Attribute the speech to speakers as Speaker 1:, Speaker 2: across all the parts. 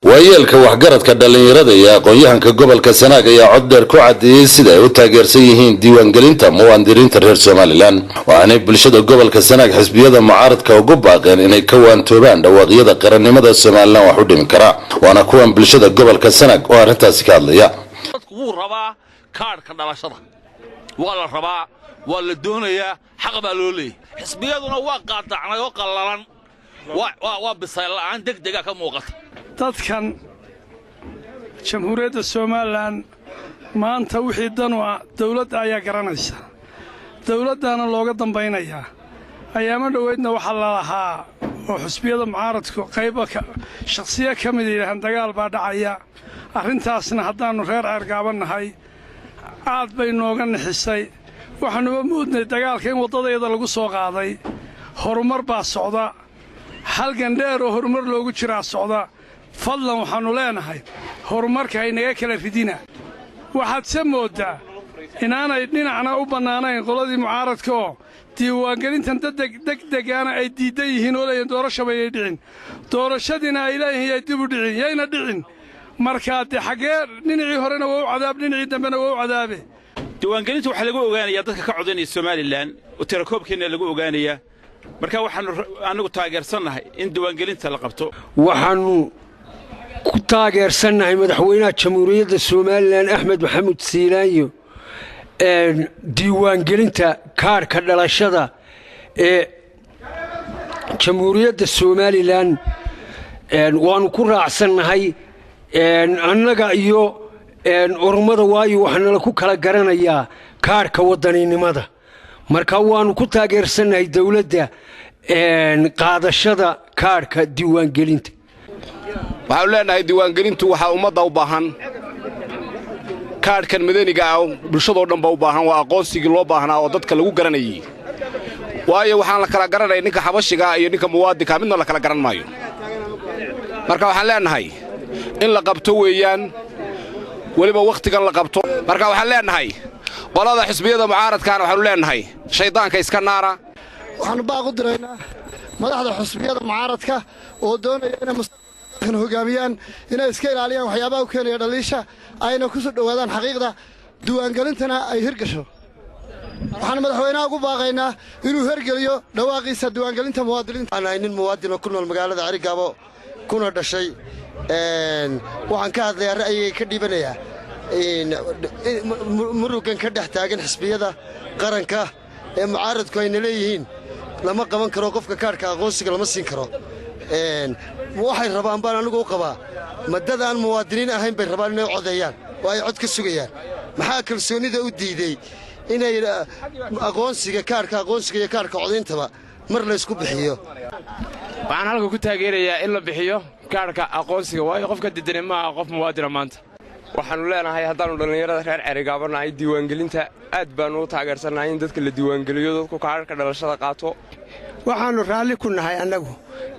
Speaker 1: waayeelka waxgaradka dhalinyarada iyo aqoon-yahanka gobolka Sanaag ayaa cod dheer ku cadeeyay sida ay u taageersan yihiin diiwaangelinta muwaadiniinta reer Soomaaliland waxaana bulshada gobolka Sanaag xisbiyada mucaaradka ugu baaqeen inay ka waantoobaan dhawaaqyada qarannimada Soomaaliland wax u dhimi kara waana kuwan bulshada gobolka Sanaag oo arintaasi ka hadlaya
Speaker 2: wuu rabaa kaarka dhalashada wala rabaa wala doonaya xaq baa loo leeyahay xisbiyaduna waa qaadacnay oo qallalan waa bisayl aan degdega ka muuqata
Speaker 3: dadkan jamhuuriyadda Soomaaliland maanta wixii dan u ah dawladda ayaa garanaysa dawladdaana looga dambaynayaa ayaama dhaweydna waxa la lahaa oo xisbiyada mucaaradku qaybo shakhsiyo ka mid ah dagaal baa dhacaya arrintaasna haddaanu reer Ceergaabanahay aad bay nooga nixisay waxaanu moodnay dagaalka in wadadeeda lagu soo qaaday horumar baa socda halgan dheer oo horumar loogu jiraa socda fadlan waxaanu leenahay horumarka ay naga kala ridina waxaad samoodaa inaanay dhinacna u bannaanayn qoladii mucaaradka oo diiwaangelintan degdegaana ay diidan yihiin oo leeyihiin doorashaba ay dhicin doorashadiina ay leeyihiin ay dib u dhicin yayna dhicin markaa dee xaggee dhinacii horena waa u cadaab dhinacii dambena waa u cadaabe
Speaker 2: diiwaangelinta waxaa lagu ogaanayaa dadka ka codanaya Somaliland oo tirakoobkeena lagu ogaanayaa marka waxaanu anagu taageersannahay in diiwaangelinta la qabto
Speaker 4: waxaanu ku taageersannahay madaxweynaha jamhuuriyadda Soomaaliland Axmed Maxamuud Siilaanyo diiwaangelinta kaarka dhalashada ee jamhuuriyadda Soomaaliland waanu ku raacsannahay annaga iyo urmada waayo waxaana la ku kala garanayaa kaarka wadaninimada marka waanu ku taageersannahay dawladda qaadashada kaarka diiwaangelinta
Speaker 5: waxaan leenahay diiwaangelintu waxa ummadda u baahan kaarkan madaniga ah bulshada oo dhan baa u baahan waa aqoonsigii loo baahnaa oo dadka lagu garanayay waayo waxaan la kala garanay ninka xabashiga iyo ninka muwaadinka midna la kala garan maayo marka waxaan leenahay in la qabto weeyaan waliba waqtigan la qabto marka waxaan leenahay qolada xisbiyada mucaaradkan waxaanu leenahay shaydaanka iska naara
Speaker 6: waxaanu baaq u diraynaa madaxda xisbiyada mucaaradka oo doonaya inay mustaqbalkan hogaamiyaan inay iska ilaaliyaan waxyaabaha u keenaya dhaliisha ayna ku soo dhawaadaan xaqiiqda diiwaangelintana ay hirgasho waxaan madaxweynaha ugu baaqaynaa inuu hirgeliyo dhawaaqiisa diiwaangelinta muwaadiniinta
Speaker 7: aan nin muwaadin oo ku nool magaalada Ceergaabo kuna dhashay waxaan ka hadlayaa ra'yigay ka dhiibanayaa murugan ka dhex taagan xisbiyada qaranka ee mucaaradku ayna leeyihiin lama qaban karo qofka kaarka aqoonsiga lama siin karo waxay rabaan baan anigu u qabaa madad aan muwaadiniin ahayn bay rabaan inay codeeyaan oo ay cod ka sugayaan maxaa kalsoonida u diiday inay aqoonsiga kaarka aqoonsiga iyo kaarka codeeyntaba mar la isku bixiyo
Speaker 8: waxaan halka ku taageerayaa in la bixiyo kaarka aqoonsiga waayo qofka diidan ma aha qof muwaadin maanta waxaanu leenahay haddaanu dhalinyarada reer Ceergaabanahay diiwaangelinta aad baanu u taageersanahay in dadka la diiwaangeliyo dadku kaarka dhalashada qaato
Speaker 9: waxaanu raalli ku nahay annagu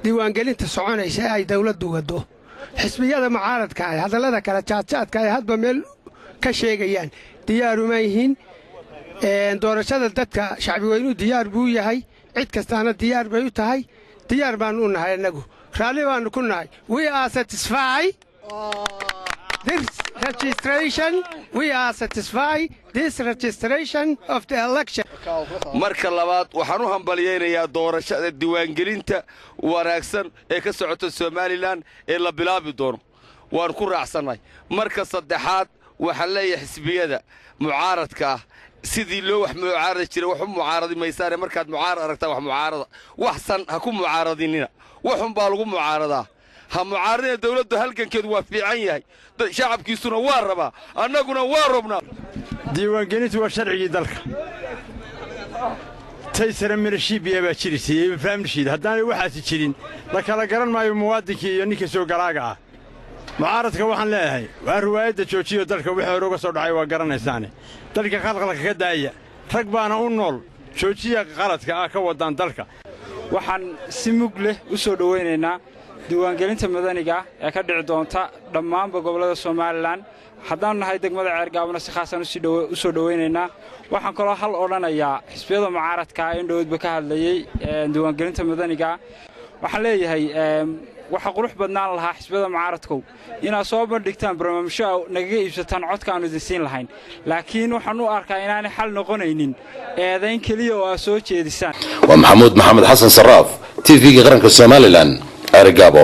Speaker 9: diiwaangelinta soconaysa ay dawladdu wado xisbiyada mucaaradka ay hadallada kala jaadjaadka ay hadba meel ka sheegayaan diyaar uma yihiin doorashada dadka shacbi weynu diyaar buu yahay cid kastaana diyaar bay u tahay diyaar baanu u nahay annagu raalli baanu ku nahay we are satisfied this registration we are satisfied this registration of the election
Speaker 5: marka labaad waxaan u hambalyeeynaa doorashada diiwaangelinta wanaagsan ee ka socota Soomaaliland ee la bilaabi doono waan ku raacsanahay marka saddexaad waxaan leeyahay xisbiyada mucaaradka sidii loo wax mucaarad jiray wax mucaaradi maysaare markaad mucaarad aragtaa wax mucaarada waxsan ha ku mucaaradinina waxun baa lagu mucaaradaa ha mucaaradina dawladdu halgankeedu waa fiican yahay shacabkiisuna waa rabaa annaguna waa rabnaa
Speaker 10: diiwaangelintu waa sharcigii dalka taysara mirashiibiya baa jirisay fahamshiid haddaanay waxaasi jirin la kala garan maayo muwaadinkii iyo ninka soo galaaga ah mucaaradka waxaan leeyahay waa riwaayadda joojiyo dalka wixii hore uga soo dhacay waa garanaysaane dalka qalqalka ka daaya rag baana u nool joojiya qaladka ah ka wadaan dalka
Speaker 11: waxaan si mug leh u soo dhaweynaynaa diiwaangelinta madaniga ee ka dhici doonta dhammaanba gobollada Soomaaliland haddaan nahay degmada Ceergaabana si khaasan u soo dhaweynaynaa waxaan kaloo hal odhanayaa xisbiyada mucaaradka ee indhoodba ka hadlayay diiwaangelinta madaniga waxaan leeyahay waxa qurux badnaan lahaa xisbiyada mucaaradkow inaad soo bandhigtaan barnaamijyo nagaga iibsataan codka aanu idin siin lahayn laakiin waxaan u arkaa inaanay xal noqonaynin eedayn keliya oo aad soo jeedisaan
Speaker 1: waa maxamuud maxamed xasan saraaf TV-ga qaranka Somaliland Arigabo